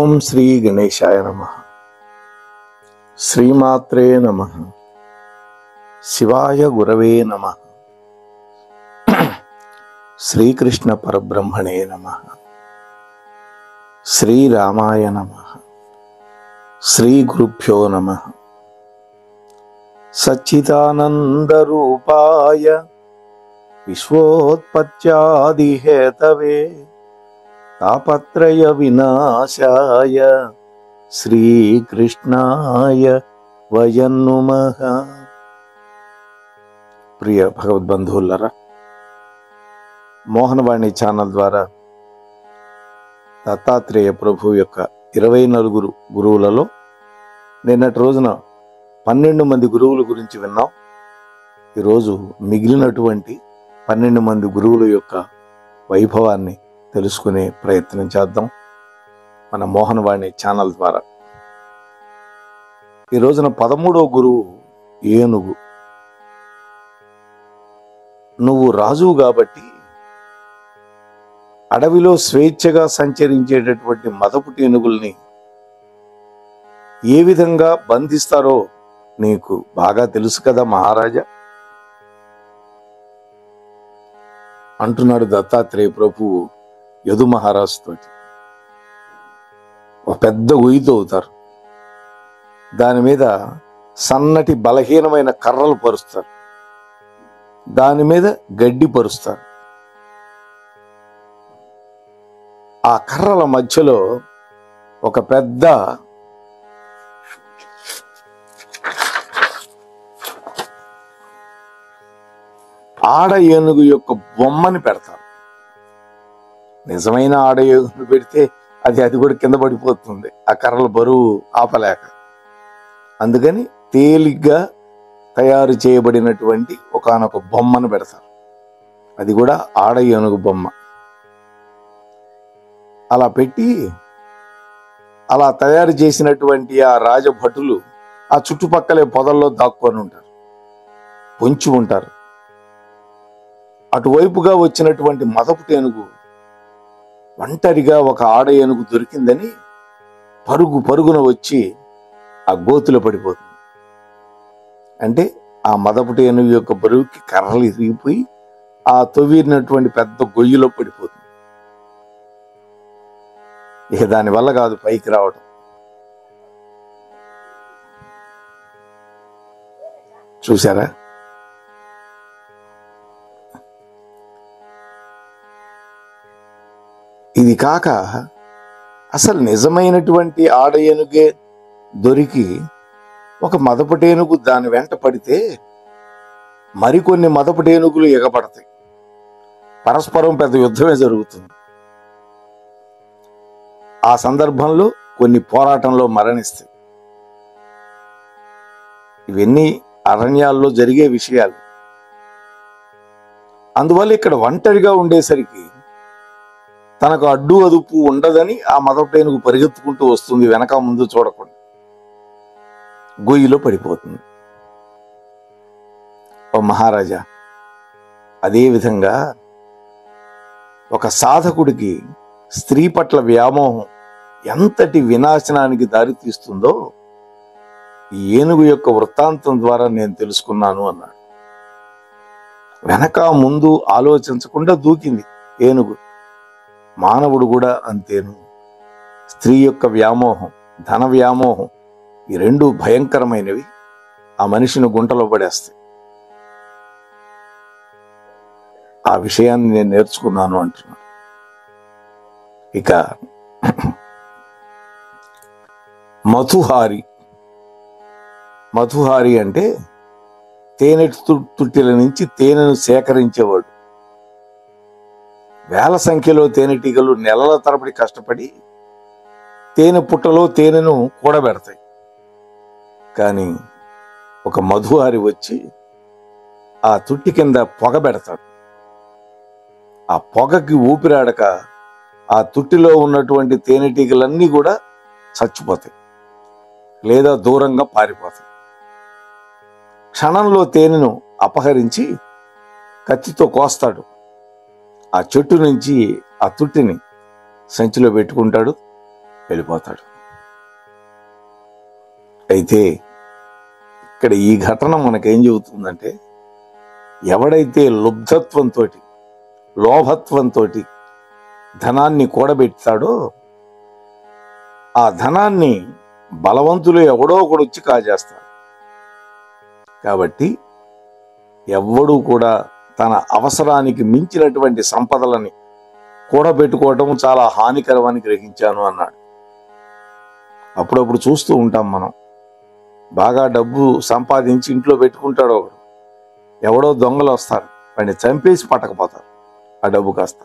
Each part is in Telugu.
ఓం శ్రీ గణేశాయ నమః. శ్రీమాత్రే నమః. శివాయ గురవే నమః. శ్రీకృష్ణ పరబ్రహ్మణే నమః. శ్రీరామాయ నమః. శ్రీ గురుభ్యో నమః. సచ్చిదానందరూపాయ విశ్వోత్పత్యాదిహేతవే తాపత్రయ వినాశాయ శ్రీకృష్ణాయ వయం నమః. ప్రియ భగవద్బంధువులరా, మోహనవాణి ఛానల్ ద్వారా దత్తాత్రేయ ప్రభు యొక్క 24 గురువులలో నిన్నటి రోజున 12 మంది గురువుల గురించి విన్నాం. ఈరోజు మిగిలినటువంటి 12 మంది గురువుల యొక్క వైభవాన్ని తెలుసుకునే ప్రయత్నం చేద్దాం మన మోహనవాణి ఛానల్ ద్వారా. ఈ రోజున 13వ గురువు ఏనుగు. నువ్వు రాజువు కాబట్టి అడవిలో స్వేచ్ఛగా సంచరించేటటువంటి మదపుటి ఏనుగుల్ని ఏ విధంగా బంధిస్తారో నీకు బాగా తెలుసు కదా మహారాజా అంటున్నాడు దత్తాత్రేయ ప్రభువు యదు మహారాజు తోటి. ఒక పెద్ద గొయ్యితో అవుతారు, దాని మీద సన్నటి బలహీనమైన కర్రలు పరుస్తారు, దాని మీద గడ్డి పరుస్తారు. ఆ కర్రల మధ్యలో ఒక పెద్ద ఆడ ఏనుగు యొక్క బొమ్మని పెడతారు. నిజమైన ఆడ ఏనుగు పెడితే అది కూడా కింద పడిపోతుంది, ఆ కర్రల బరువు ఆపలేక. అందుకని తేలిగ్గా తయారు చేయబడినటువంటి ఒకానొక బొమ్మను పెడతారు, అది కూడా ఆడ ఏనుగు బొమ్మ. అలా పెట్టి అలా తయారు చేసినటువంటి ఆ రాజభటులు ఆ చుట్టుపక్కలే పొదల్లో దాక్కొని ఉంటారు, పొంచి ఉంటారు. అటువైపుగా వచ్చినటువంటి మదపుటి ఏనుగు ఒంటరిగా ఒక ఆడ ఏనుగు దొరికిందని పరుగున వచ్చి ఆ గోతులో పడిపోతుంది. అంటే ఆ మదపుటి ఏనుగు యొక్క బరువుకి కర్రలు ఇరిగిపోయి ఆ తొవ్వినటువంటి పెద్ద గొయ్యిలో పడిపోతుంది. ఇక దానివల్ల కాదు పైకి రావడం. చూసారా? ఇది కాక అసలు నిజమైనటువంటి ఆడ ఏనుగే దొరికి ఒక మదపటేనుగు దాని వెంట పడితే మరికొన్ని మదపటేనుగులు ఎగపడతాయి, పరస్పరం పెద్ద యుద్ధమే జరుగుతుంది. ఆ సందర్భంలో కొన్ని పోరాటంలో మరణిస్తాయి. ఇవన్నీ అరణ్యాల్లో జరిగే విషయాలు. అందువల్ల ఇక్కడ ఒంటరిగా ఉండేసరికి తనకు అడ్డు అదుపు ఉండదని ఆ మదపటేనుగు పరిగెత్తుకుంటూ వస్తుంది, వెనక ముందు చూడకుండా గొయ్యిలో పడిపోతుంది. ఓ మహారాజా, అదేవిధంగా ఒక సాధకుడికి స్త్రీ పట్ల వ్యామోహం ఎంతటి వినాశనానికి దారితీస్తుందో ఈ ఏనుగు యొక్క వృత్తాంతం ద్వారా నేను తెలుసుకున్నాను అన్నాడు. వెనక ముందు ఆలోచించకుండా దూకింది ఏనుగు. మానవుడు కూడా అంతేను. స్త్రీ యొక్క వ్యామోహం, ధన వ్యామోహం, ఈ రెండు భయంకరమైనవి. ఆ మనిషిని గుంటలో పడేస్తాయి. ఆ విషయాన్ని నేను నేర్చుకున్నాను అంటున్నాను. ఇక మధుహారి అంటే తేనె తుట్టిల నుంచి తేనెను సేకరించేవాడు. వేల సంఖ్యలో తేనెటీగలు నెలల తరబడి కష్టపడి తేనె పుట్టలో తేనెను కూడబెడతాయి. కానీ ఒక మధుహారి వచ్చి ఆ తుట్టి కింద పొగ పెడతాడు. ఆ పొగకి ఊపిరాడక ఆ తుట్టిలో ఉన్నటువంటి తేనెటీగలన్నీ కూడా చచ్చిపోతాయి లేదా దూరంగా పారిపోతాయి. క్షణంలో తేనెను అపహరించి కత్తితో కోస్తాడు. ఆ చెట్టు నుంచి ఆ తుట్టిని సంచిలో పెట్టుకుంటాడు. వెళ్ళిపోతాడు. అయితే ఇక్కడ ఈ ఘటన మనకేం చెబుతుందంటే, ఎవడైతే లుబ్ధత్వంతో, లోభత్వంతో ధనాన్ని కూడబెడతాడో ఆ ధనాన్ని బలవంతులు ఎవడో ఒకడు వచ్చి కాజేస్తాడు. కాబట్టి ఎవ్వడూ కూడా తన అవసరానికి మించినటువంటి సంపదలని కూడబెట్టుకోవటం చాలా హానికరమని గ్రహించాను అన్నాడు. అప్పుడప్పుడు చూస్తూ ఉంటాం మనం, బాగా డబ్బు సంపాదించి ఇంట్లో పెట్టుకుంటాడు ఒకడు, ఎవడో దొంగలు వస్తారు, వాడిని చంపేసి పట్టకపోతారు, ఆ డబ్బు కాస్త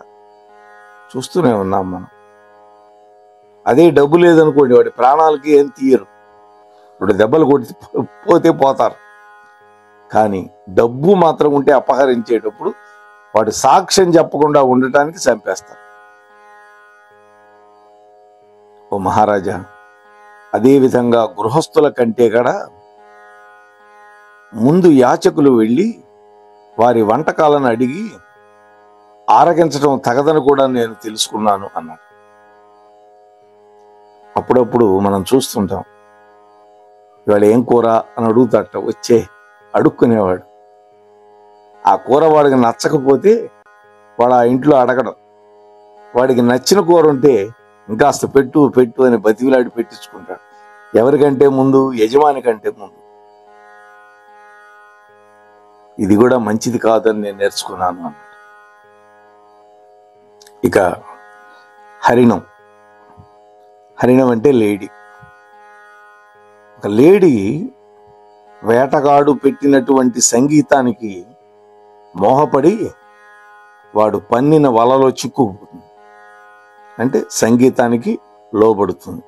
చూస్తూనే ఉన్నాం మనం. అదే డబ్బు లేదనుకోండి, వాడి ప్రాణాలకి ఏం తీయరు, ఇప్పుడు దెబ్బలు కొట్టి పోతే పోతారు. కానీ డబ్బు మాత్రం ఉంటే అపహరించేటప్పుడు వాడు సాక్ష్యం చెప్పకుండా ఉండటానికి చంపేస్తారు. ఓ మహారాజా, అదేవిధంగా గృహస్థుల కంటే కూడా ముందు యాచకులు వెళ్ళి వారి వంటకాలను అడిగి ఆరగించడం తగదని కూడా నేను తెలుసుకున్నాను అన్నాడు. అప్పుడప్పుడు మనం చూస్తుంటాం, ఇవాళ ఏం కూర అని అడుగుతాట, వచ్చే అడుక్కునేవాడు. ఆ కూర వాడికి నచ్చకపోతే వాడు ఆ ఇంట్లో అడగడం, వాడికి నచ్చిన కూర ఉంటే ఇంకాస్త పెట్టు పెట్టు అని బతివిలాడి పెట్టించుకుంటాడు. ఎవరికంటే ముందు? యజమాని కంటే ముందు. ఇది కూడా మంచిది కాదని నేను నేర్చుకున్నాను అన్నాడు. ఇక హరిణం. హరిణం అంటే లేడీ. ఒక లేడీ వేటగాడు పెట్టినటువంటి సంగీతానికి మోహపడి వాడు పన్నిన వలలో చిక్కుకుపోతుంది, అంటే సంగీతానికి లోబడుతుంది.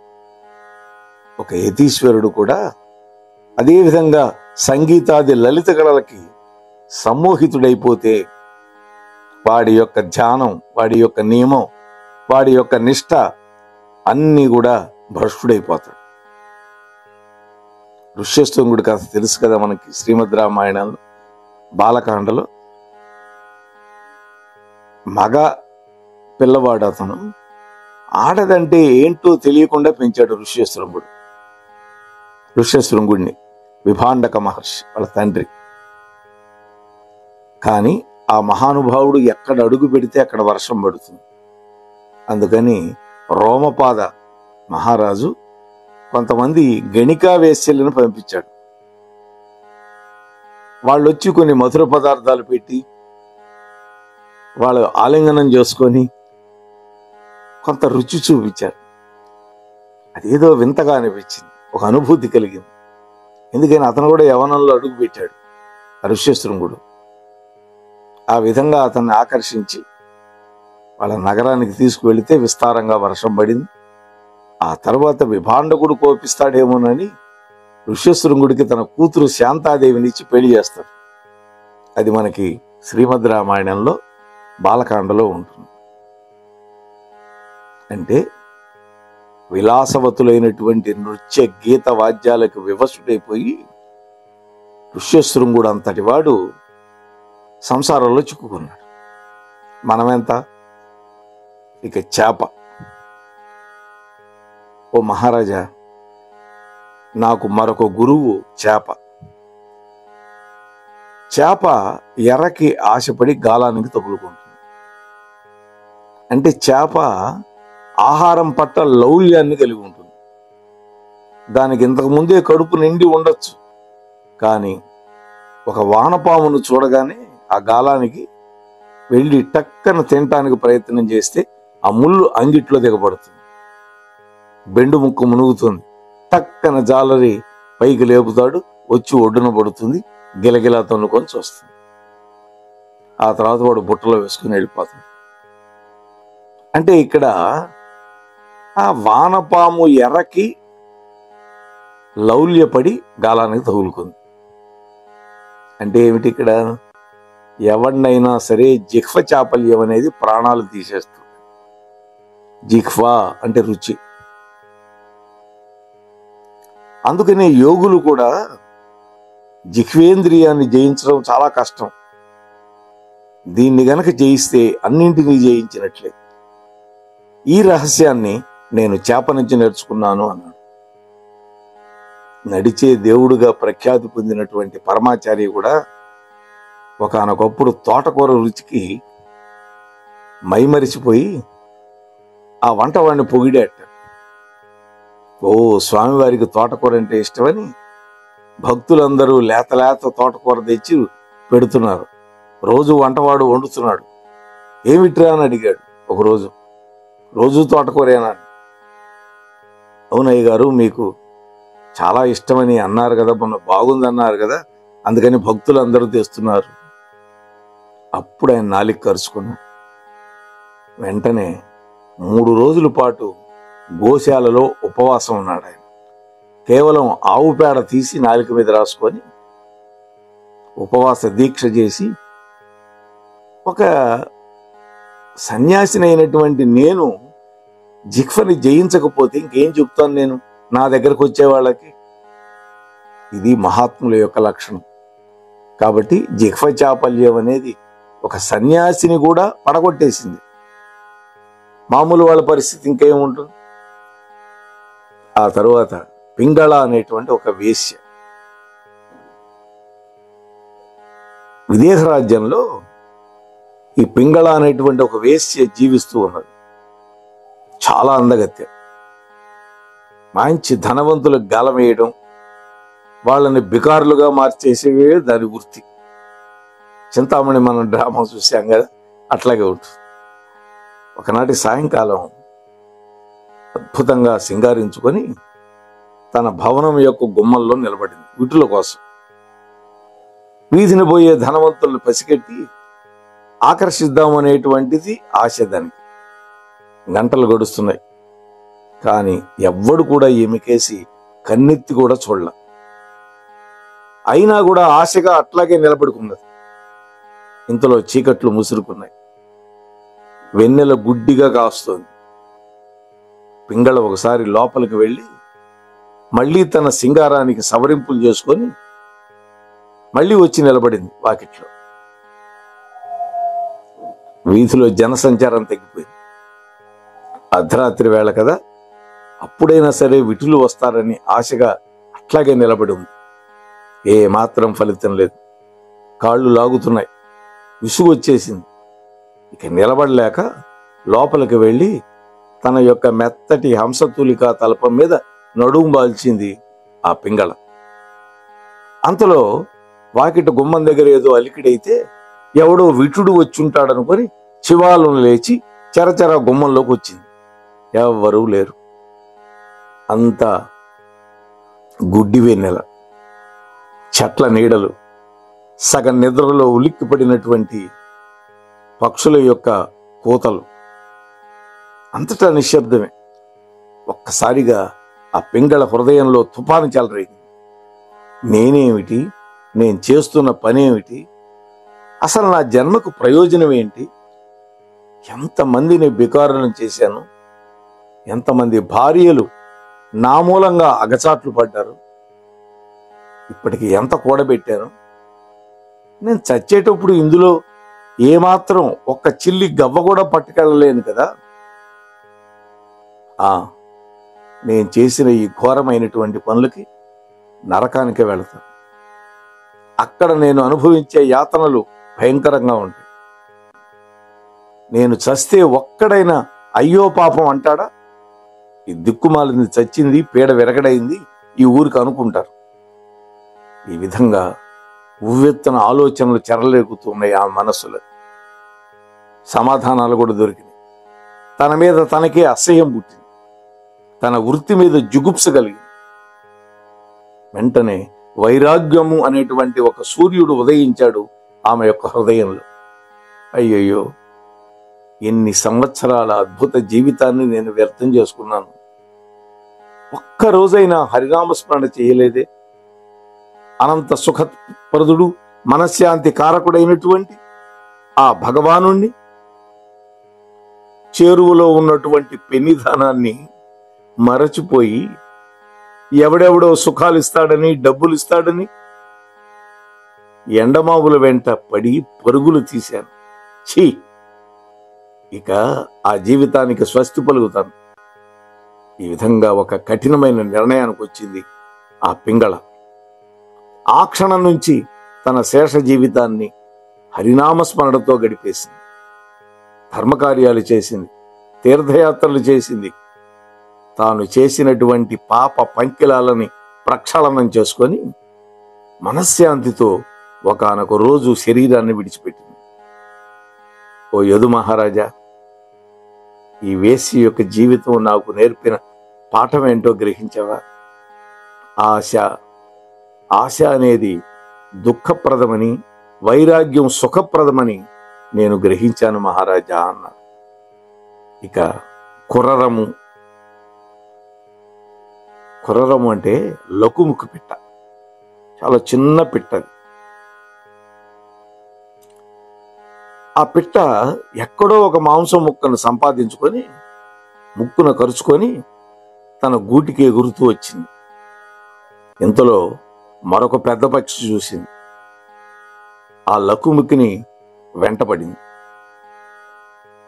ఒక యతీశ్వరుడు కూడా అదేవిధంగా సంగీతాది లలిత కళలకి సమ్మోహితుడైపోతే వాడి యొక్క ధ్యానం, వాడి యొక్క నియమం, వాడి యొక్క నిష్ఠ అన్నీ కూడా భ్రష్టుడైపోతాడు. ఋష్యశృంగుడి కథ తెలుసు కదా మనకి, శ్రీమద్ రామాయణంలో బాలకాండలో. మగ పిల్లవాడు అతను, ఆడదంటే ఏంటో తెలియకుండా పెంచాడు ఋష్యశృంగుడిని, విభాండక మహర్షి వాళ్ళ తండ్రి. కానీ ఆ మహానుభావుడు ఎక్కడ అడుగు పెడితే అక్కడ వర్షం పడుతుంది. అందుకని రోమపాద మహారాజు కొంతమంది గణికా వేశ్యలను పంపించాడు. వాళ్ళు వచ్చి కొన్ని మధుర పదార్థాలు పెట్టి వాళ్ళు ఆలింగనం చేసుకొని కొంత రుచి చూపించారు. అదేదో వింతగా అనిపించింది, ఒక అనుభూతి కలిగింది. ఎందుకని అతను కూడా యవనంలో అడుగు పెట్టాడు ఋష్యశృంగుడు. ఆ విధంగా అతన్ని ఆకర్షించి వాళ్ళ నగరానికి తీసుకువెళితే విస్తారంగా వర్షం పడింది. ఆ తర్వాత విభాండకుడు కోపిస్తాడేమోనని ఋష్యశృంగుడికి తన కూతురు శాంతాదేవినిచ్చి పెళ్లి చేస్తాడు. అది మనకి శ్రీమద్ రామాయణంలో బాలకాండలో ఉంటుంది. అంటే విలాసవతులైనటువంటి నృత్య గీత వాద్యాలకు వివశుడైపోయి ఋష్యశృంగుడు అంతటి వాడు సంసారంలో చిక్కుకున్నాడు. మనమెంత? ఇక చేప. ఓ మహారాజా, నాకు మరొక గురువు చేప. చేప ఎర్రకి ఆశపడి గాలానికి తగులుకుంటుంది. అంటే చేప ఆహారం పట్ల లౌల్యాన్ని కలిగి ఉంటుంది. దానికి ఇంతకు ముందే కడుపు నిండి ఉండొచ్చు, కానీ ఒక వానపామును చూడగానే ఆ గాలానికి వెళ్ళి టక్కన తినటానికి ప్రయత్నం చేస్తే ఆ ముళ్ళు అంగిట్లో దిగబడుతుంది, బెండు ముక్కు మునుగుతుంది, టక్కన జాలరి పైకి లేపుతాడు, వచ్చి ఒడ్డున పడుతుంది, గిలగిలా తన్నుకొని చూస్తుంది. ఆ తర్వాత వాడు బుట్టలో వేసుకుని వెళ్ళిపోతాడు. అంటే ఇక్కడ ఆ వానపాము ఎర్రకి లౌల్యపడి గాలానికి తగులుకుంది. అంటే ఏమిటి ఇక్కడ? ఎవరినైనా సరే జిహ్వ చాపల్యం అనేది ప్రాణాలు తీసేస్తుంది. జిహ్వా అంటే రుచి. అందుకనే యోగులు కూడా జిహ్వేంద్రియాన్ని జయించడం చాలా కష్టం. దీన్ని గనక జయిస్తే అన్నింటినీ జయించినట్లే. ఈ రహస్యాన్ని నేను చేప నుంచి నేర్చుకున్నాను అన్నాడు. నడిచే దేవుడుగా ప్రఖ్యాతి పొందినటువంటి పరమాచార్య కూడా ఒకానొకప్పుడు తోటకూర రుచికి మైమరిచిపోయి ఆ వంటవాడిని పొగిడేట. ఓ, స్వామివారికి తోటకూర అంటే ఇష్టమని భక్తులందరూ లేత లేత తోటకూర తెచ్చి పెడుతున్నారు. రోజు వంటవాడు వండుతున్నాడు. ఏమిట్రా అని అడిగాడు ఒకరోజు. రోజు తోటకూరేనా? అవునయ్య గారు, మీకు చాలా ఇష్టమని అన్నారు కదా, మొన్న బాగుందన్నారు కదా, అందుకని భక్తులు అందరూ తెస్తున్నారు. అప్పుడు ఆయన నాలిక కరుచుకున్నాడు. వెంటనే 3 రోజుల పాటు గోశాలలో ఉపవాసం ఉన్నాడు ఆయన. కేవలం ఆవు పేడ తీసి నాలిక మీద రాసుకొని ఉపవాస దీక్ష చేసి, ఒక సన్యాసినైనటువంటి నేను జిహ్వని జయించకపోతే ఇంకేం చెప్తాను నేను నా దగ్గరకు వచ్చే వాళ్ళకి? ఇది మహాత్ముల యొక్క లక్షణం. కాబట్టి జిహ్వ చాపల్యం అనేది ఒక సన్యాసిని కూడా పడగొట్టేసింది. మామూలు వాళ్ళ పరిస్థితి ఇంకేముంటుంది? ఆ తరువాత పింగళ అనేటువంటి ఒక వేశ్య విదేహ రాజ్యంలో ఈ పింగళ అనేటువంటి ఒక వేశ్య జీవిస్తూ ఉన్నది. చాలా అందగత్య. మంచి ధనవంతులకు గాలం వేయడం, వాళ్ళని బికారులుగా మార్చేసేవే దాని వృత్తి. చింతామణి మనం డ్రామా చూసాం కదా, అట్లాగే ఉంటుంది. ఒకనాటి సాయంకాలం అద్భుతంగా సింగారించుకొని తన భవనం యొక్క గుమ్మంలో నిలబడింది విటుల కోసం. వీధిని పోయే ధనవంతులను పసిగట్టి ఆకర్షిద్దామనేటువంటిది ఆశ దానికి. గంటలు గడుస్తున్నాయి, కానీ ఎవ్వడు కూడా ఈమెకేసి కన్నెత్తి కూడా చూడల. అయినా కూడా ఆశగా అట్లాగే నిలబడుకున్నది. ఇంతలో చీకట్లు ముసురుకున్నాయి. వెన్నెల గుడ్డిగా కాస్తోంది. పింగళ ఒకసారి లోపలికి వెళ్ళి మళ్ళీ తన సింగారానికి సవరింపులు చేసుకొని మళ్ళీ వచ్చి నిలబడింది వాకిట్లో. వీధిలో జనసంచారం తగ్గిపోయింది. అర్ధరాత్రి వేళ కదా, అప్పుడైనా సరే విటులు వస్తారని ఆశగా అట్లాగే నిలబడి ఉంది. ఏ మాత్రం ఫలితం లేదు. కాళ్ళు లాగుతున్నాయి, విసుగు వచ్చేసింది. ఇక నిలబడలేక లోపలికి వెళ్ళి తన యొక్క మెత్తటి హంసతూలిక తలపం మీద నడుము బాల్చింది ఆ పింగళ. అంతలో వాకిట గుమ్మం దగ్గర ఏదో అలికిడైతే ఎవడో విటుడు వచ్చుంటాడనుకొని చివాలను లేచి చెరచెర గుమ్మంలోకి వచ్చింది. ఎవ్వరూ లేరు. అంతా గుడ్డి వెన్నెల, చెట్ల నీడలు, సగం నిద్రలో ఉలిక్కిపడినటువంటి పక్షుల యొక్క కూతలు, అంతటా నిశ్శబ్దమే. ఒక్కసారిగా ఆ పింగళ హృదయంలో తుఫాను చెలరేగింది. నేనేమిటి, నేను చేస్తున్న పనేమిటి, అసలు నా జన్మకు ప్రయోజనం ఏంటి? ఎంతమందిని బికారులను చేశాను, ఎంతమంది భార్యలు నా మూలంగా అగచాట్లు పడ్డారు, ఇప్పటికి ఎంత కూడబెట్టాను. నేను చచ్చేటప్పుడు ఇందులో ఏమాత్రం ఒక్క చిల్లి గవ్వ కూడా పట్టుకెళ్ళలేను కదా. నేను చేసిన ఈ ఘోరమైనటువంటి పనులకి నరకానికే వెళతాను. అక్కడ నేను అనుభవించే యాతనలు భయంకరంగా ఉంటాయి. నేను చస్తే ఒక్కడైనా అయ్యో పాపం అంటాడా? ఈ దిక్కుమాలింది చచ్చింది, పీడ విరగడైంది ఈ ఊరికి అనుకుంటారు. ఈ విధంగా ఉవ్వెత్తున ఆలోచనలు చెరలేగుతున్నాయి ఆ మనసులో. సమాధానాలు కూడా దొరికినాయి. తన మీద తనకే అసహ్యం పుట్టింది. తన వృత్తి మీద జుగుప్స కలిగింది. వెంటనే వైరాగ్యము అనేటువంటి ఒక సూర్యుడు ఉదయించాడు ఆమె యొక్క హృదయంలో. అయ్యయ్యో, ఎన్ని సంవత్సరాల అద్భుత జీవితాన్ని నేను వ్యర్థం చేసుకున్నాను. ఒక్కరోజైనా హరినామస్మరణ చేయలేదే. అనంత సుఖప్రదుడు, మనశ్శాంతి కారకుడైనటువంటి ఆ భగవానుణ్ణి, చేరువలో ఉన్నటువంటి పెన్నిధానాన్ని మరచిపోయి ఎవడెవడో సుఖాలు ఇస్తాడని, డబ్బులు ఇస్తాడని ఎండమావుల వెంట పడి పరుగులు తీశాను. ఛీ, ఇక ఆ జీవితానికి స్వస్తి పలుకుతాను. ఈ విధంగా ఒక కఠినమైన నిర్ణయానికి వచ్చింది ఆ పింగళ. ఆ క్షణం నుంచి తన శేష జీవితాన్ని హరినామస్మరణతో గడిపేసింది. ధర్మకార్యాలు చేసింది, తీర్థయాత్రలు చేసింది. తాను చేసినటువంటి పాప పంకిలాలని ప్రక్షాళనం చేసుకొని మనశ్శాంతితో ఒకానొక రోజు శరీరాన్ని విడిచిపెట్టింది. ఓ యదు మహారాజా, ఈ వేశ్య యొక్క జీవితం నాకు నేర్పిన పాఠం ఏంటో గ్రహించావా? ఆశ అనేది దుఃఖప్రదమని, వైరాగ్యం సుఖప్రదమని నేను గ్రహించాను మహారాజా అన్నాడు. ఇక కుర్రరము అంటే లకుముకు పిట్ట, చాలా చిన్న పిట్టది. ఆ పిట్ట ఎక్కడో ఒక మాంసం ముక్కను సంపాదించుకొని ముక్కున కరుచుకొని తన గూటికి ఎగురుతూ వచ్చింది. ఇంతలో మరొక పెద్ద పక్షి చూసింది. ఆ లకుముకిని వెంటపడింది.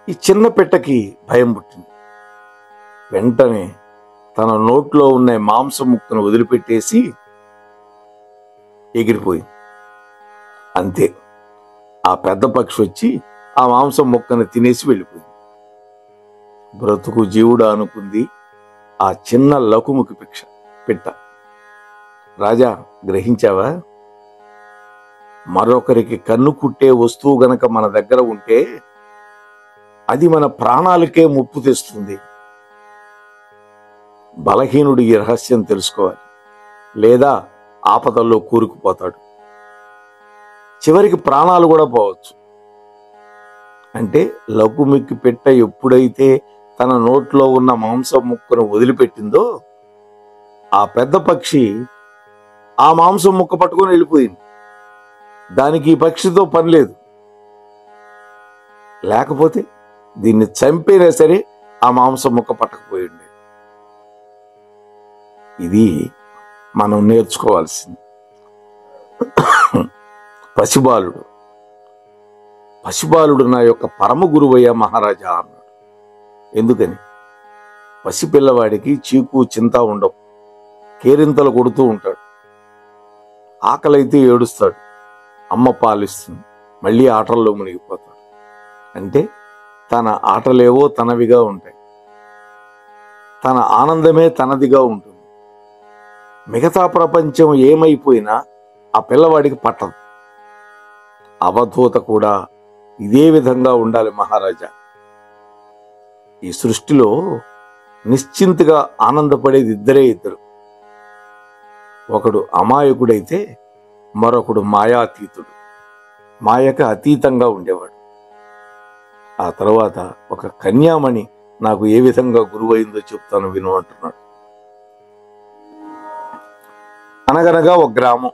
ఈ చిన్న పిట్టకి భయం పుట్టింది. వెంటనే తన నోట్లో ఉన్న మాంసం ముక్కను వదిలిపెట్టేసి ఎగిరిపోయింది. అంతే, ఆ పెద్ద పక్షి వచ్చి ఆ మాంసం ముక్కను తినేసి వెళ్ళిపోయింది. బ్రతుకు జీవుడు అనుకుంది ఆ చిన్న లకుముకి పిట్ట. రాజా, గ్రహించావా? మరొకరికి కన్ను కుట్టే వస్తువు గనక మన దగ్గర ఉంటే అది మన ప్రాణాలకే ముప్పు తెస్తుంది. బలహీనుడు ఈ రహస్యం తెలుసుకోవాలి, లేదా ఆపదల్లో కూరుకుపోతాడు. చివరికి ప్రాణాలు కూడా పోవచ్చు. అంటే లకుమికి పిట్ట ఎప్పుడైతే తన నోట్లో ఉన్న మాంసం ముక్కను వదిలిపెట్టిందో ఆ పెద్ద పక్షి ఆ మాంసం ముక్క పట్టుకొని వెళ్ళిపోయింది. దానికి ఈ పక్షితో పని లేదు. లేకపోతే దీన్ని చంపైనా సరే ఆ మాంసం ముక్క పట్టకపోయి ఉండేది. ఇది మనం నేర్చుకోవాల్సింది. పసిబాలుడు నా యొక్క పరమ గురువయ్య మహారాజా అన్నాడు. ఎందుకని? పసిపిల్లవాడికి చీకు చింత ఉండవు. కేరింతలు కొడుతూ ఉంటాడు, ఆకలైతే ఏడుస్తాడు, అమ్మ పాలిస్తుంది, మళ్ళీ ఆటల్లో మునిగిపోతాడు. అంటే తన ఆటలేవో తనవిగా ఉంటాయి, తన ఆనందమే తనదిగా ఉంటుంది. మిగతా ప్రపంచం ఏమైపోయినా ఆ పిల్లవాడికి పట్టదు. అవధూత కూడా ఇదే విధంగా ఉండాలి మహారాజా. ఈ సృష్టిలో నిశ్చింతగా ఆనందపడేది ఇద్దరు. ఒకడు అమాయకుడైతే మరొకడు మాయాతీతుడు. మాయకు అతీతంగా ఉండేవాడు. ఆ తర్వాత ఒక కన్యామణి నాకు ఏ విధంగా గురువైందో చెప్తాను విను అంటున్నాడు. అనగనగా ఒక గ్రామం.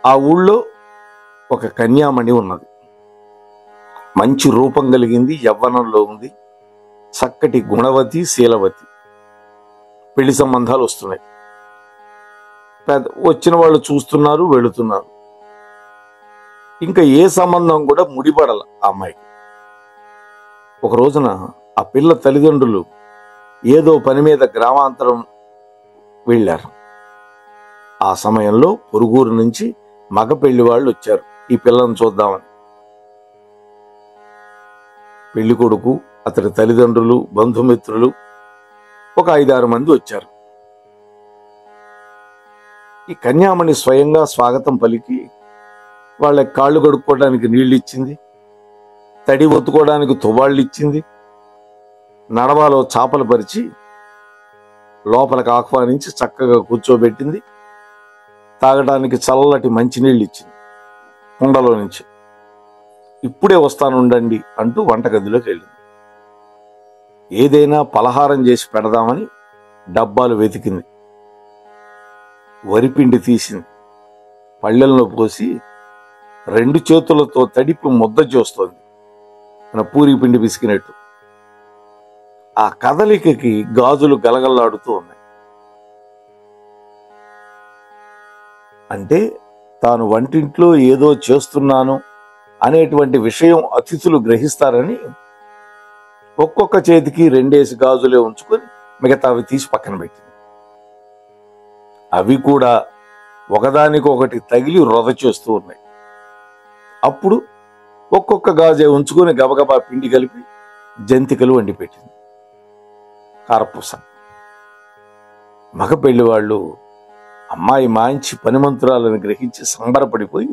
ఆ ఊళ్ళో ఒక కన్యామణి ఉన్నది. మంచి రూపం కలిగింది, యవ్వనంలో ఉంది, చక్కటి గుణవతి, శీలవతి. పెళ్లి సంబంధాలు వస్తున్నాయి. వచ్చిన వాళ్ళు చూస్తున్నారు, వెళుతున్నారు. ఇంకా ఏ సంబంధం కూడా ముడిపడాల ఆ అమ్మాయికి. ఒక రోజున ఆ పిల్ల తల్లిదండ్రులు ఏదో పని మీద గ్రామాంతరం వెళ్ళారు. ఆ సమయంలో పొరుగురు నుంచి మగ పెళ్లి వాళ్ళు వచ్చారు ఈ పిల్లను చూద్దామని. పెళ్లి కొడుకు, అతడి తల్లిదండ్రులు, బంధుమిత్రులు ఒక 5-6 మంది వచ్చారు. ఈ కన్యామణి స్వయంగా స్వాగతం పలికి వాళ్ళ కాళ్ళు కడుక్కోవడానికి నీళ్లు ఇచ్చింది, తడి ఒత్తుకోవడానికి తువాళ్ళు ఇచ్చింది, నడవాలో చాపలు పరిచి లోపలికి ఆహ్వానించి చక్కగా కూర్చోబెట్టింది, తాగడానికి చల్లటి మంచినీళ్ళు ఇచ్చింది కుండలో నుంచి. ఇప్పుడే వస్తానుండండి అంటూ వంటగదిలోకి వెళ్ళింది. ఏదైనా పలహారం చేసి పెడదామని డబ్బాలు వెతికింది. వరిపిండి తీసింది, పళ్ళెల్లో పోసి 2 చేతులతో తడిపి ముద్ద చేస్తోంది, మన పూరి పిండి పిసికినట్టు. ఆ కదలికకి గాజులు గలగల్లాడుతూ ఉన్నాయి. అంటే తాను వంటింట్లో ఏదో చేస్తున్నాను అనేటువంటి విషయం అతిథులు గ్రహిస్తారని ఒక్కొక్క చేతికి 2 గాజులే ఉంచుకొని మిగతావి తీసి పక్కన పెట్టింది. అవి కూడా ఒకదానికొకటి తగిలి రొద చేస్తూ ఉన్నాయి. అప్పుడు ఒక్కొక్క గాజే ఉంచుకొని గబగబా పిండి కలిపి జంతికలు వండి పెట్టింది. కారపూస. మగ పెళ్లి వాళ్ళు అమ్మాయి మంచి పనిమంతురాలను గ్రహించి సంబరపడిపోయి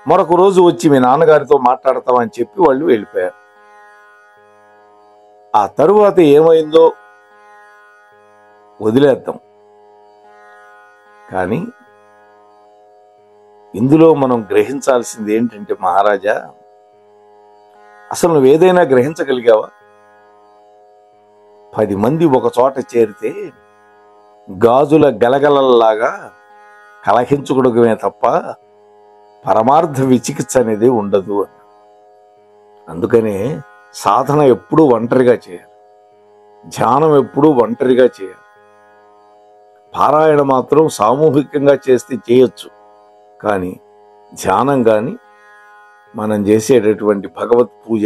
మరొక రోజు వచ్చి మీ నాన్నగారితో మాట్లాడతామని చెప్పి వాళ్ళు వెళ్ళిపోయారు. ఆ తరువాత ఏమైందో వదిలేద్దాం. కానీ ఇందులో మనం గ్రహించాల్సింది ఏంటంటే, మహారాజా, అసలు నువ్వేదైనా గ్రహించగలిగావా? 10 మంది ఒక చోట చేరితే గాజుల గలగలల్లాగా కలహించుకోవడమే తప్ప పరమార్థ విచికిత్స అనేది ఉండదు. అందుకనే సాధన ఎప్పుడూ ఒంటరిగా చేయాలి, ధ్యానం ఎప్పుడూ ఒంటరిగా చేయాలి. పారాయణ మాత్రం సామూహికంగా చేస్తే చేయొచ్చు, కానీ ధ్యానం కానీ మనం చేసేటటువంటి భగవత్ పూజ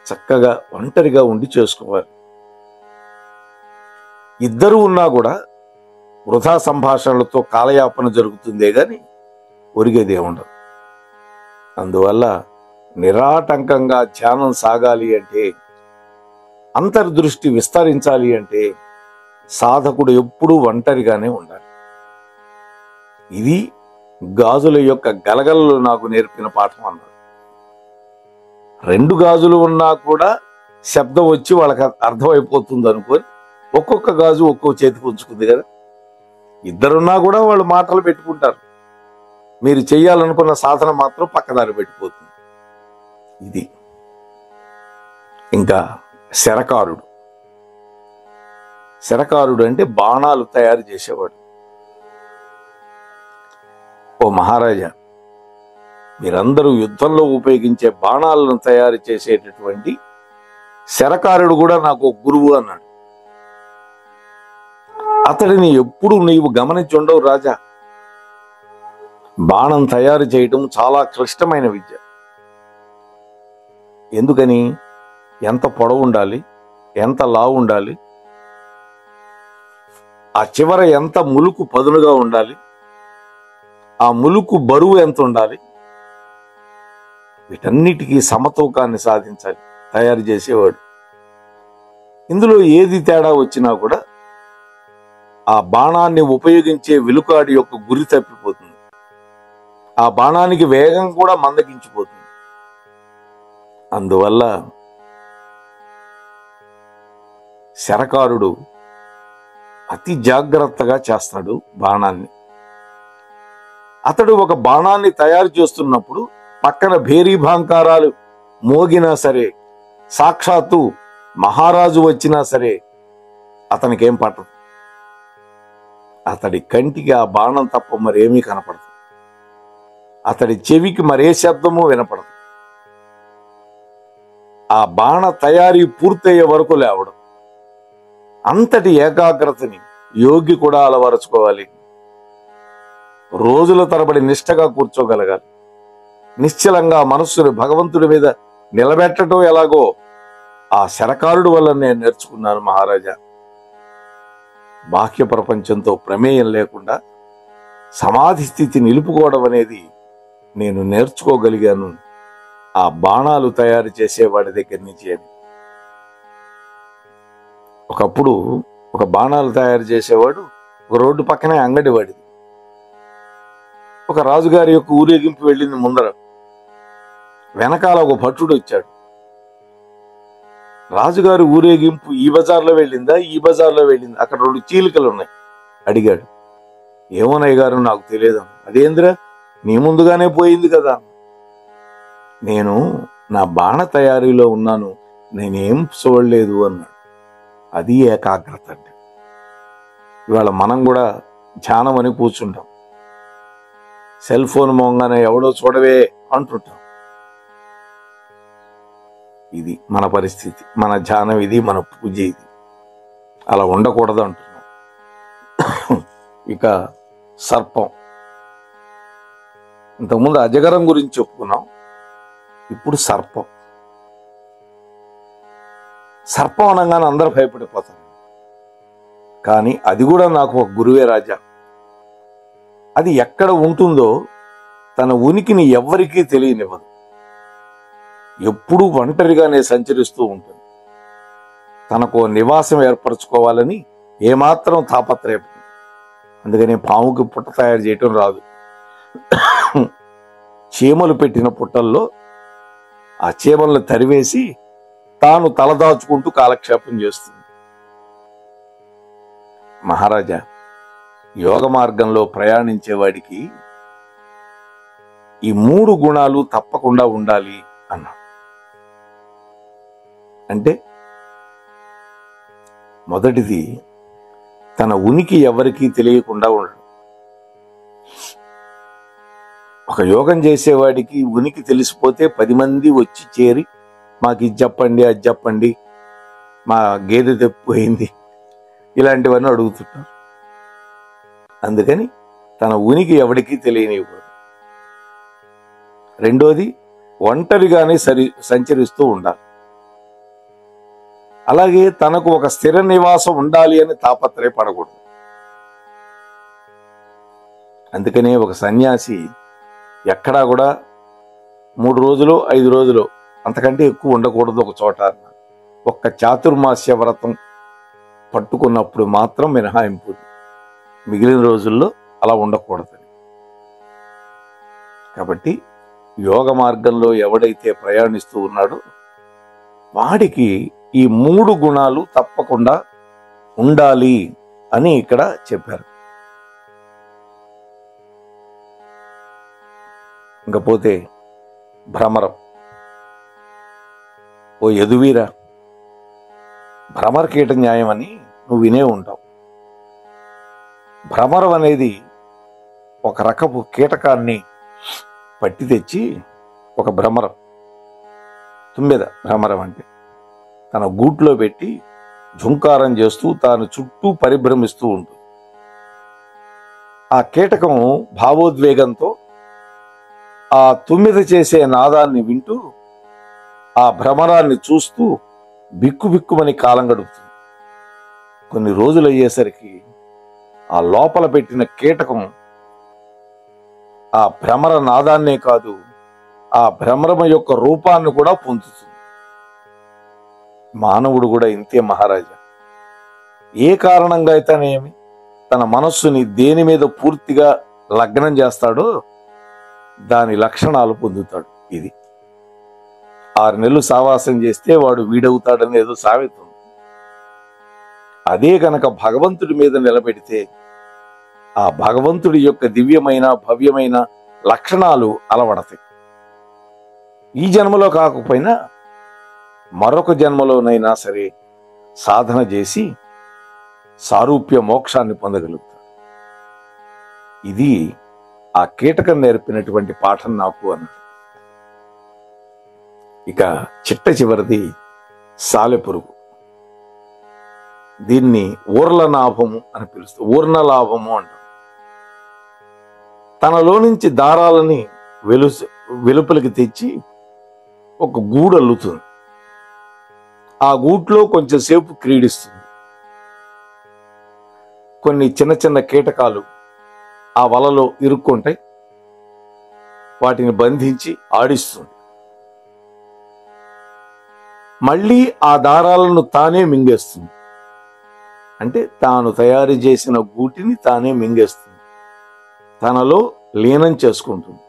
చక్కగా ఒంటరిగా ఉండి చేసుకోవాలి. ఇద్దరు ఉన్నా కూడా వృధా సంభాషణలతో కాలయాపన జరుగుతుందే గాని ఒరిగేదే ఉండదు. అందువల్ల నిరాటంకంగా ధ్యానం సాగాలి అంటే, అంతర్దృష్టి విస్తరించాలి అంటే సాధకుడు ఎప్పుడూ ఒంటరిగానే ఉండాలి. ఇది గాజుల యొక్క గలగలలు నాకు నేర్పిన పాఠం అన్నారు. 2 గాజులు ఉన్నా కూడా శబ్దం వచ్చి వాళ్ళకి అర్థమైపోతుంది అనుకొని ఒక్కొక్క గాజు ఒక్కొక్క చేతికి ఉంచుకుంది కదా. ఇద్దరున్నా కూడా వాళ్ళు మాటలు పెట్టుకుంటారు, మీరు చెయ్యాలనుకున్న సాధన మాత్రం పక్కదారి పెట్టిపోతుంది. ఇది. ఇంకా శరకారుడు. శరకారుడు అంటే బాణాలు తయారు చేసేవాడు. ఓ మహారాజా, మీరందరూ యుద్ధంలో ఉపయోగించే బాణాలను తయారు చేసేటటువంటి శరకారుడు కూడా నాకు ఒక గురువు అన్నాడు. అతడిని ఎప్పుడు నీవు గమనించి ఉండవు రాజా. బాణం తయారు చేయటం చాలా క్లిష్టమైన విద్య. ఎందుకని? ఎంత పొడవు ఉండాలి, ఎంత లావు ఉండాలి, ఆ చివర ఎంత ములుకు పదునుగా ఉండాలి, ఆ ములుకు బరువు ఎంత ఉండాలి, వీటన్నిటికీ సమతూకాన్ని సాధించాలి తయారు చేసేవాడు. ఇందులో ఏది తేడా వచ్చినా కూడా ఆ బాణాన్ని ఉపయోగించే విలుకాడి యొక్క గురి తప్పిపోతుంది, ఆ బాణానికి వేగం కూడా మందగించిపోతుంది. అందువల్ల శరకారుడు అతి జాగ్రత్తగా చేస్తాడు బాణాన్ని. అతడు ఒక బాణాన్ని తయారు చేస్తున్నప్పుడు పక్కన భేరీభాంకారాలు మోగినా సరే, సాక్షాత్తు మహారాజు వచ్చినా సరే అతనికేం పట్టదు. అతడి కంటికి ఆ బాణం తప్ప మరేమీ కనపడదు, అతడి చెవికి మరే శబ్దము వినపడదు. ఆ బాణ తయారీ పూర్తయ్యే వరకు లేవడం. అంతటి ఏకాగ్రతని యోగి కూడా అలవరుచుకోవాలి. రోజుల తరబడి నిష్టగా కూర్చోగలగాలి. నిశ్చలంగా మనస్సును భగవంతుడి మీద నిలబెట్టడం ఎలాగో ఆ శరకారుడు వల్ల నేను నేర్చుకున్నాను మహారాజా. బాహ్య ప్రపంచంతో ప్రమేయం లేకుండా సమాధి స్థితి నిలుపుకోవడం అనేది నేను నేర్చుకోగలిగాను ఆ బాణాలు తయారు చేసేవాడి దగ్గర నుంచి అని. ఒకప్పుడు ఒక బాణాలు తయారు చేసేవాడు ఒక రోడ్డు పక్కనే అంగడి వాడిది. ఒక రాజుగారి యొక్క ఊరేగింపు వెళ్ళింది ముందర. వెనకాల ఒక భటుడు వచ్చాడు. రాజుగారి ఊరేగింపు ఈ బజార్లో వెళ్ళిందా, ఈ బజార్లో వెళ్ళిందా, అక్కడ 2 చీలికలు ఉన్నాయి. అడిగాడు. ఏమోనయ్య గారు నాకు తెలియదు. అదేంద్రా, నీ ముందుగానే పోయింది కదా. నేను నా బాణ తయారీలో ఉన్నాను, నేనేం చూడలేదు అన్నాడు. అది ఏకాగ్రత అంటే. ఇవాళ మనం కూడా ధ్యానం అని కూర్చుంటాం, సెల్ ఫోన్ మోగానే ఎవడో చూడవే అంటుంటాం. ఇది మన పరిస్థితి, మన ధ్యానం ఇది, మన పూజ ఇది. అలా ఉండకూడదు అంటున్నాం. ఇక సర్పం. ఇంతకుముందు అజగరం గురించి చెప్పుకున్నాం, ఇప్పుడు సర్పం. సర్పం అనగానే అందరూ భయపడిపోతారు. కానీ అది కూడా నాకు ఒక గురువే రాజా. అది ఎక్కడ ఉంటుందో తన ఉనికిని ఎవ్వరికీ తెలియనివ్వదు. ఎప్పుడూ ఒంటరిగానే సంచరిస్తూ ఉంటుంది. తనకు నివాసం ఏర్పరచుకోవాలని ఏమాత్రం తాపత్రయపడు. అందుకని పాముకి పుట్ట తయారు చేయటం రాదు. చీమలు పెట్టిన పుట్టల్లో ఆ చీమలను తరివేసి తాను తలదాచుకుంటూ కాలక్షేపం చేస్తుంది. మహారాజా, యోగ మార్గంలో ప్రయాణించేవాడికి ఈ 3 గుణాలు తప్పకుండా ఉండాలి అన్నాడు. అంటే మొదటిది, తన ఉనికి ఎవరికీ తెలియకుండా ఉండడం. ఒక యోగం చేసేవాడికి ఉనికి తెలిసిపోతే 10 మంది వచ్చి చేరి మాకు ఇది చెప్పండి, అది చెప్పండి, మా గేదె తప్పిపోయింది, ఇలాంటివన్నీ అడుగుతుంటారు. అందుకని తన ఉనికి ఎవడికి తెలియనివ్వదు. రెండోది, ఒంటరిగానే సంచరిస్తూ ఉండాలి. అలాగే తనకు ఒక స్థిర నివాసం ఉండాలి అని తాపత్రయపడకూడదు. అందుకనే ఒక సన్యాసి ఎక్కడా కూడా 3 రోజులు 5 రోజులు అంతకంటే ఎక్కువ ఉండకూడదు ఒక చోట. ఒక్క చాతుర్మాస్య వ్రతం పట్టుకున్నప్పుడు మాత్రం మినహాయింపు, మిగిలిన రోజుల్లో అలా ఉండకూడదని. కాబట్టి యోగ మార్గంలో ఎవడైతే ప్రయాణిస్తూ ఉన్నాడో వాడికి ఈ 3 గుణాలు తప్పకుండా ఉండాలి అని ఇక్కడ చెప్పారు. ఇంకపోతే భ్రమరం. ఓ యదువీరా, భ్రమర కీట న్యాయం అని నువ్వు వినే ఉంటావు. భ్రమరం అనేది ఒక రకపు కీటకాన్ని పట్టి తెచ్చి, ఒక భ్రమరం, తుమ్మెద భ్రమరం అంటే, తన గూట్లో పెట్టి ఝుంకారం చేస్తూ తాను చుట్టూ పరిభ్రమిస్తూ ఉంటుంది. ఆ కీటకం భావోద్వేగంతో ఆ తుమ్మెద చేసే నాదాన్ని వింటూ ఆ భ్రమరాన్ని చూస్తూ బిక్కుబిక్కుమని కాలం గడుపుతుంది. కొన్ని రోజులు అయ్యేసరికి ఆ లోపల పెట్టిన కీటకం ఆ భ్రమర నాదాన్నే కాదు, ఆ భ్రమరం యొక్క రూపాన్ని కూడా పొందుతుంది. మానవుడు కూడా ఇంతే మహారాజా. ఏ కారణంగా అయితేనేమి తన మనస్సుని దేని మీద పూర్తిగా లగ్నం చేస్తాడో దాని లక్షణాలు పొందుతాడు. ఇది 6 నెలలు సావాసం చేస్తే వాడు వీడవుతాడని ఏదో సామెత ఉంది. అదే కనుక భగవంతుడి మీద నిలబెడితే ఆ భగవంతుడి యొక్క దివ్యమైన భవ్యమైన లక్షణాలు అలవడతాయి. ఈ జన్మలో కాకపోయినా మరొక జన్మలోనైనా సరే సాధన చేసి సారూప్య మోక్షాన్ని పొందగలుగుతాడు. ఇది ఆ కీటకం నేర్పినటువంటి పాఠం నాకు అన్నాడు. ఇక చిట్ట చివరిది సాలెపురుగు. దీన్ని ఊర్లనాభము అని పిలుస్తారు, ఊర్ణలాభము అంటాం. తనలో నుంచి దారాలని వెలుపలికి తెచ్చి ఒక గూడు అల్లుతుంది. ఆ గూట్లో కొంచెం సేపు క్రీడిస్తుంది. కొన్ని చిన్న చిన్న కీటకాలు ఆ వలలో ఇరుక్కుంటాయి, వాటిని బంధించి ఆడిస్తుంది. మళ్ళీ ఆ దారాలను తానే మింగేస్తుంది. అంటే తాను తయారు చేసిన గూటిని తానే మింగేస్తుంది, తనలో లీనం చేసుకుంటుంది.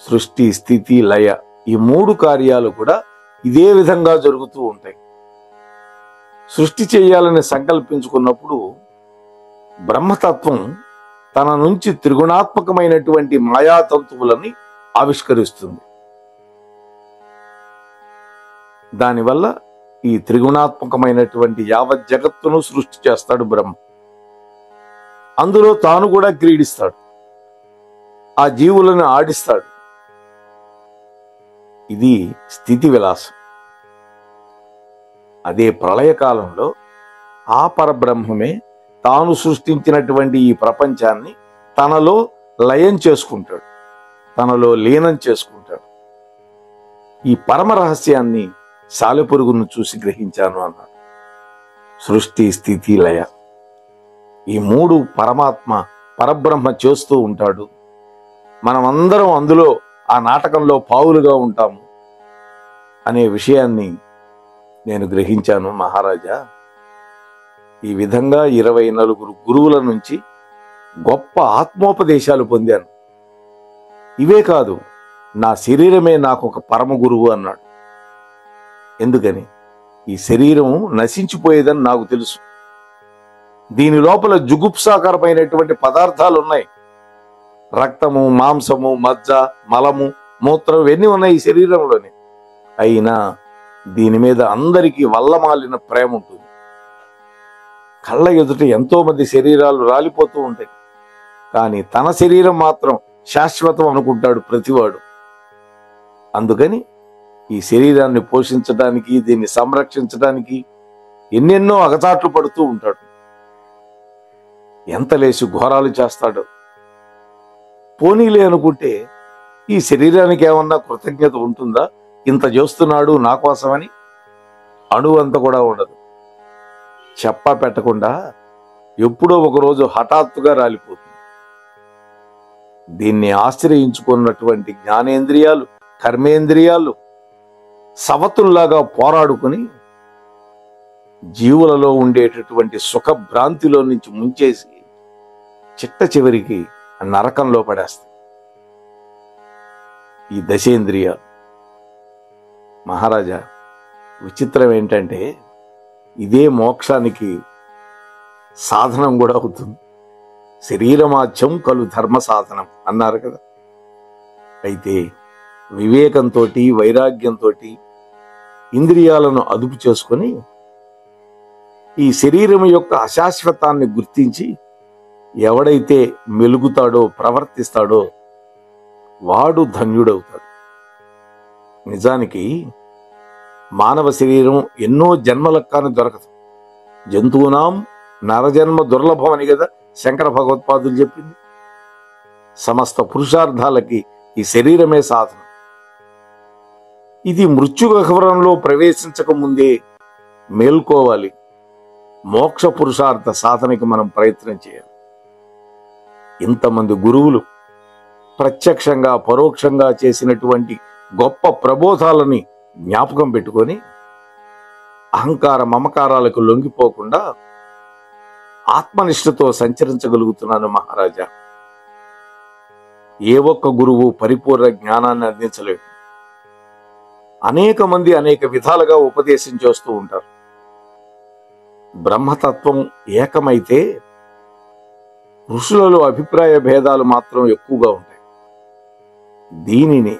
సృష్టి, స్థితి, లయ, ఈ 3 కార్యాలు కూడా ఇదే విధంగా జరుగుతూ ఉంటాయి. సృష్టి చేయాలని సంకల్పించుకున్నప్పుడు బ్రహ్మతత్వం తన నుంచి త్రిగుణాత్మకమైనటువంటి మాయాతంతువులని ఆవిష్కరిస్తుంది. దానివల్ల ఈ త్రిగుణాత్మకమైనటువంటి యావత్ జగత్తును సృష్టి చేస్తాడు బ్రహ్మ. అందులో తాను కూడా క్రీడిస్తాడు, ఆ జీవులను ఆడిస్తాడు. ఇది స్థితి విలాసం. అదే ప్రళయకాలంలో ఆ పరబ్రహ్మమే తాను సృష్టించినటువంటి ఈ ప్రపంచాన్ని తనలో లయం చేసుకుంటాడు, తనలో లీనం చేసుకుంటాడు. ఈ పరమ రహస్యాన్ని సాలెపురుగును చూసి గ్రహించాను అన్నాడు. సృష్టి, స్థితి, లయ ఈ మూడు పరబ్రహ్మ చేస్తూ ఉంటాడు. మనమందరం అందులో ఆ నాటకంలో పావులుగా ఉంటాము అనే విషయాన్ని నేను గ్రహించాను మహారాజా. ఈ విధంగా 24 గురువుల నుంచి గొప్ప ఆత్మోపదేశాలు పొందాను. ఇవే కాదు, నా శరీరమే నాకు ఒక పరమ గురువు అన్నాడు. ఎందుకని? ఈ శరీరం నశించిపోయేదని నాకు తెలుసు. దీని లోపల జుగుప్సాకరమైనటువంటి పదార్థాలు ఉన్నాయి. రక్తము, మాంసము, మజ్జ, మలము, మూత్రం ఇవన్నీ ఉన్నాయి ఈ శరీరంలోనే. అయినా దీని మీద అందరికీ వల్లమాలిన ప్రేమ ఉంటుంది. కళ్ళ ఎదుట ఎంతో మంది శరీరాలు రాలిపోతూ ఉంటాయి, కానీ తన శరీరం మాత్రం శాశ్వతం అనుకుంటాడు ప్రతివాడు. అందుకని ఈ శరీరాన్ని పోషించడానికి, దీన్ని సంరక్షించడానికి ఎన్నెన్నో అగచాట్లు పడుతూ ఉంటాడు. ఎంత లేచి ఘోరాలు చేస్తాడు. పోనీలే అనుకుంటే ఈ శరీరానికి ఏమన్నా కృతజ్ఞత ఉంటుందా? ఇంత చేస్తున్నాడు నా కోసమని అణువంత కూడా ఉండదు. చెప్పా పెట్టకుండా ఎప్పుడో ఒకరోజు హఠాత్తుగా రాలిపోతుంది. దీన్ని ఆశ్రయించుకున్నటువంటి జ్ఞానేంద్రియాలు, కర్మేంద్రియాలు సవతుల్లాగా పోరాడుకుని జీవులలో ఉండేటటువంటి సుఖభ్రాంతిలో నుంచి ముంచేసి చిట్ట చివరికి నరకంలో పడేస్తాయి ఈ దశేంద్రియాలు. మహారాజా, విచిత్రం ఏంటంటే ఇదే మోక్షానికి సాధనం కూడా అవుతుంది. శరీరమాధ్యం కలు ధర్మ సాధనం అన్నారు కదా. అయితే వివేకంతో, వైరాగ్యంతో ఇంద్రియాలను అదుపు చేసుకొని ఈ శరీరం యొక్క అశాశ్వతాన్ని గుర్తించి ఎవడైతే మెలుగుతాడో, ప్రవర్తిస్తాడో వాడు ధన్యుడవుతాడు. నిజానికి మానవ శరీరం ఎన్నో జన్మలకు కాని దొరకదు. జంతువునాం నరజన్మ దుర్లభం అని కదా శంకర భగవత్పాదులు చెప్పింది. సమస్త పురుషార్థాలకి ఈ శరీరమే సాధన. ఇది మృత్యుగహ్వరంలో ప్రవేశించక ముందే మేల్కోవాలి. మోక్ష పురుషార్థ సాధనకి మనం ప్రయత్నం చేయాలి. ఇంతమంది గురువులు ప్రత్యక్షంగా, పరోక్షంగా చేసినటువంటి గొప్ప ప్రబోధాలని జ్ఞాపకం పెట్టుకొని అహంకార మమకారాలకు లొంగిపోకుండా ఆత్మనిష్టతో సంచరించగలుగుతున్నాను మహారాజా. ఏ ఒక్క గురువు పరిపూర్ణ జ్ఞానాన్ని అందించలేడు. అనేక మంది అనేక విధాలుగా ఉపదేశం చేస్తూ ఉంటారు. బ్రహ్మతత్వం ఏకమైతే ఋషులలో అభిప్రాయ భేదాలు మాత్రం ఎక్కువగా ఉంటాయి. దీనిని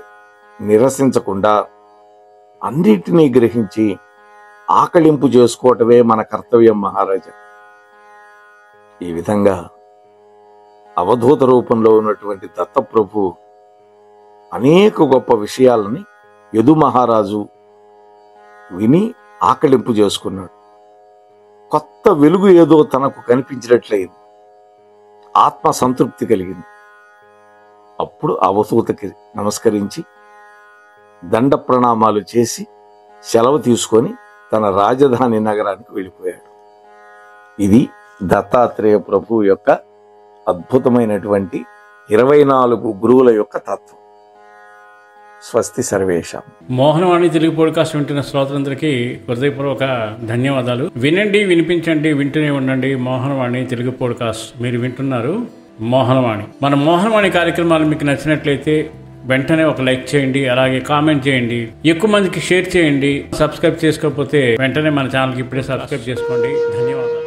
నిరసించకుండా అన్నిటినీ గ్రహించి ఆకళింపు చేసుకోవటమే మన కర్తవ్యం మహారాజా. ఈ విధంగా అవధూత రూపంలో ఉన్నటువంటి దత్తప్రభు అనేక గొప్ప విషయాలని యదు మహారాజు విని ఆకళింపు చేసుకున్నాడు. కొత్త వెలుగు ఏదో తనకు కనిపించినట్లయింది. ఆత్మ సంతృప్తి కలిగింది. అప్పుడు అవధూతకి నమస్కరించి దండ ప్రణామాలు చేసి సెలవు తీసుకొని తన రాజధాని నగరానికి వెళ్ళిపోయాడు. ఇది దత్తాత్రేయ ప్రభు యొక్క అద్భుతమైనటువంటి 24 గురువుల యొక్క తత్వం. స్వస్తి సర్వేషాం. మోహనవాణి తెలుగు పోడ్కాస్ట్ వింటున్న శ్రోతలందరికీ హృదయపూర్వక ధన్యవాదాలు. వినండి, వినిపించండి, వింటూనే ఉండండి. మోహనవాణి తెలుగు పోడ్కాస్ట్ మీరు వింటున్నారు. మోహనవాణి. మన మోహనవాణి కార్యక్రమాలు మీకు నచ్చినట్లయితే వెంటనే ఒక లైక్ చేయండి, అలాగే కామెంట్ చేయండి, ఎక్కువ మందికి షేర్ చేయండి. సబ్స్క్రైబ్ చేసుకోకపోతే వెంటనే మన ఛానల్కి ఇప్పుడే సబ్స్క్రైబ్ చేసుకోండి. ధన్యవాదాలు.